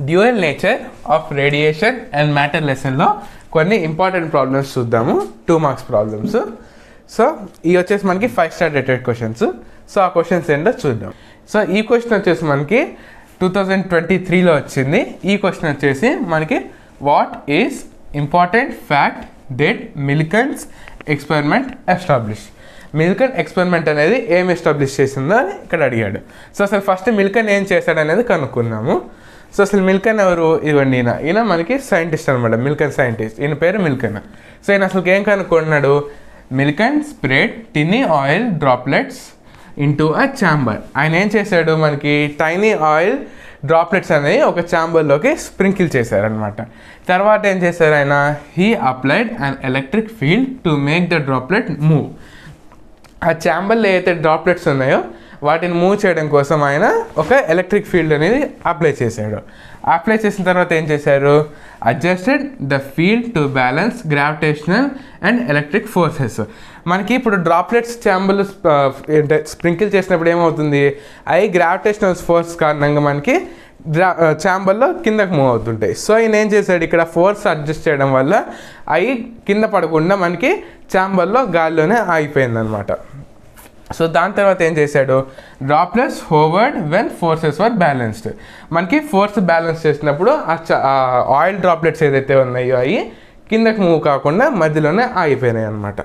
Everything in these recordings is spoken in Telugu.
Dual nature of radiation and matter లెసన్లో కొన్ని ఇంపార్టెంట్ ప్రాబ్లమ్స్ చూద్దాము, 2 మార్క్స్ ప్రాబ్లమ్స్. సో ఇవి వచ్చేసి మనకి 5 స్టార్ రేటెడ్ క్వశ్చన్స్. సో ఆ క్వశ్చన్స్ ఏంటో చూద్దాం. సో ఈ క్వశ్చన్ వచ్చేసి మనకి 2023లో వచ్చింది. ఈ క్వశ్చన్ వచ్చేసి మనకి what is important fact that Millikan's experiment establish. Millikan experiment అనేది ఏం ఎస్టాబ్లిష్ చేసిందో అని ఇక్కడ అడిగాడు. సో అసలు ఫస్ట్ మిల్కన్ ఏం చేశాడు అనేది కనుక్కున్నాము. సో అసలు మిల్కన్ ఎవరు? ఇవ్వండి, ఈయన మనకి సైంటిస్ట్ అనమాట, మిల్కన్ సైంటిస్ట్. ఈయన పేరు మిల్కన్. సో ఈయన అసలు ఏం కనుక్కున్నాడు? Millikan spread tiny oil droplets into a chamber. ఆయన ఏం చేశాడు? మనకి టైనీ ఆయిల్ డ్రాప్లెట్స్ అనేవి ఒక ఛాంబర్లోకి స్ప్రింకిల్ చేశారనమాట. తర్వాత ఏం చేశారు ఆయన? He applied an electric field to make the droplet move. ఆ ఛాంబర్లో ఏదైతే డ్రాప్లెట్స్ ఉన్నాయో వాటిని మూవ్ చేయడం కోసం ఆయన ఒక ఎలక్ట్రిక్ ఫీల్డ్ అనేది అప్లై చేశాడు. అప్లై చేసిన తర్వాత ఏం చేశారు? Adjusted the field to balance gravitational and electric forces. మనకి ఇప్పుడు డ్రాప్లెట్స్ ఛాంబర్లు స్ప్రింకిల్ చేసినప్పుడు ఏమవుతుంది? అవి గ్రావిటేషనల్ ఫోర్స్ కారణంగా మనకి ఛాంబర్లో కిందకు మూవ్ అవుతుంటాయి. సో ఆయన ఏం చేశాడు? ఇక్కడ ఫోర్స్ అడ్జస్ట్ చేయడం వల్ల అవి కింద పడకుండా మనకి ఛాంబర్లో గాల్లోనే ఆగిపోయిందనమాట. సో దాని తర్వాత ఏం చేశాడు? Droplets Howard when forces were balanced. మనకి ఫోర్స్ బ్యాలెన్స్ చేసినప్పుడు ఆ ఆయిల్ డ్రాప్లెట్స్ ఏదైతే ఉన్నాయో అవి కిందకి మూవ్ కాకుండా మధ్యలోనే ఆగిపోయినాయి అనమాట.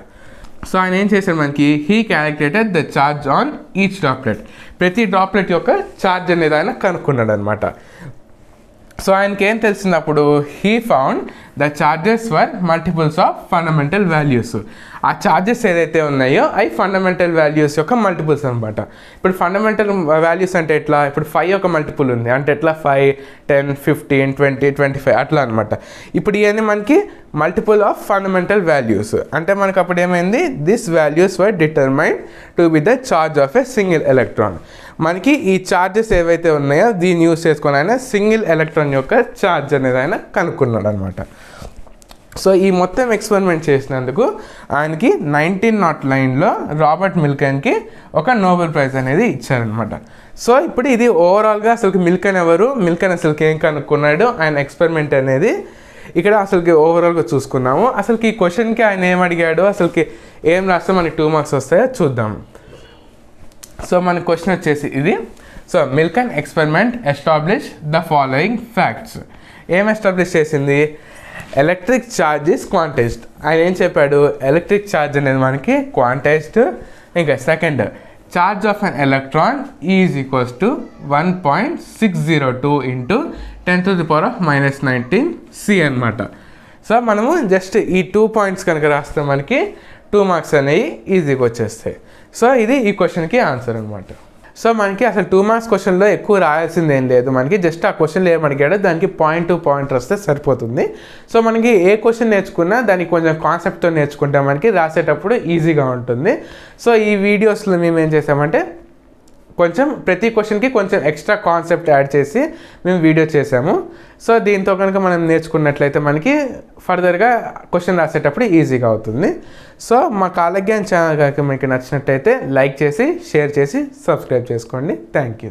సో ఆయన ఏం చేశాడు? మనకి he calculated the charge on each droplet. ప్రతి డ్రాప్లెట్ యొక్క ఛార్జ్ అనేది ఆయన కనుక్కున్నాడు అనమాట. సో ఆయనకి ఏం తెలిసినప్పుడు he found the charges were multiples of fundamental values. ఆ ఛార్జెస్ ఏదైతే ఉన్నాయో అవి ఫండమెంటల్ వాల్యూస్ యొక్క మల్టిపుల్స్ అనమాట. ఇప్పుడు ఫండమెంటల్ వాల్యూస్ అంటే ఎట్లా? ఇప్పుడు 5 ఒక మల్టిపుల్ ఉంది అంటే ఎట్లా? 5, 10, 15, 20, 25 అట్లా అనమాట. ఇప్పుడు ఇవన్నీ మనకి మల్టిపుల్ ఆఫ్ ఫండమెంటల్ వాల్యూస్. అంటే మనకు అప్పుడు ఏమైంది? This values were determined to be the charge of a single electron. మనకి ఈ ఛార్జెస్ ఏవైతే ఉన్నాయో దీన్ని యూజ్ చేసుకొని ఆయన సింగిల్ ఎలక్ట్రాన్ యొక్క ఛార్జ్ అనేది ఆయన కనుక్కున్నాడు అనమాట. సో ఈ మొత్తం ఎక్స్పెరిమెంట్ చేసినందుకు ఆయనకి 1909లో రాబర్ట్ మిల్కన్కి ఒక నోబెల్ ప్రైజ్ అనేది ఇచ్చారనమాట. సో ఇప్పుడు ఇది ఓవరాల్గా అసలు మిల్కన్ ఎవరు, మిల్కన్ అసలుకి ఏం కనుక్కున్నాడు, ఆయన ఎక్స్పెరిమెంట్ అనేది ఇక్కడ అసలుకి ఓవరాల్గా చూసుకున్నాము. అసలుకి ఈ క్వశ్చన్కి ఆయన ఏం అడిగాడు, అసలుకి ఏం రాస్తే మనకి 2 మార్క్స్ వస్తాయో చూద్దాం. సో మన క్వశ్చన్ వచ్చేసి ఇది. So Millikan experiment establish the following facts. ఏం ఎస్టాబ్లిష్ చేసింది? Electric charge is quantized. ఆయన ఏం చెప్పాడు? ఎలక్ట్రిక్ ఛార్జ్ అనేది మనకి క్వాంటైజ్డ్. ఇంకా second, charge of an electron is equals to 1.602 into 10⁻⁻19 C అనమాట. సో మనము జస్ట్ ఈ 2 పాయింట్స్ కనుక రాస్తే మనకి 2 మార్క్స్ అనేవి ఈజీగా వచ్చేస్తాయి. సో ఇది ఈ క్వశ్చన్కి ఆన్సర్ అనమాట. సో మనకి అసలు 2 మార్క్స్ క్వశ్చన్లో ఎక్కువ రాయాల్సింది ఏం లేదు. మనకి జస్ట్ ఆ క్వశ్చన్లో ఏమడిగాడో దానికి పాయింట్ టు పాయింట్ వస్తే సరిపోతుంది. సో మనకి ఏ క్వశ్చన్ నేర్చుకున్నా దానికి కొంచెం కాన్సెప్ట్తో నేర్చుకుంటే మనకి రాసేటప్పుడు ఈజీగా ఉంటుంది. సో ఈ వీడియోస్లో మేము ఏం చేసామంటే కొంచెం ప్రతి క్వశ్చన్కి కొంచెం ఎక్స్ట్రా కాన్సెప్ట్ యాడ్ చేసి మేము వీడియో చేసాము. సో దీంతో కనుక మనం నేర్చుకున్నట్లయితే మనకి ఫర్దర్గా క్వశ్చన్ రాసేటప్పుడు ఈజీగా అవుతుంది. సో మా కాలజ్ఞాన్ ఛానల్ కనుక మీకు నచ్చినట్టయితే లైక్ చేసి, షేర్ చేసి, సబ్స్క్రైబ్ చేసుకోండి. Thank you.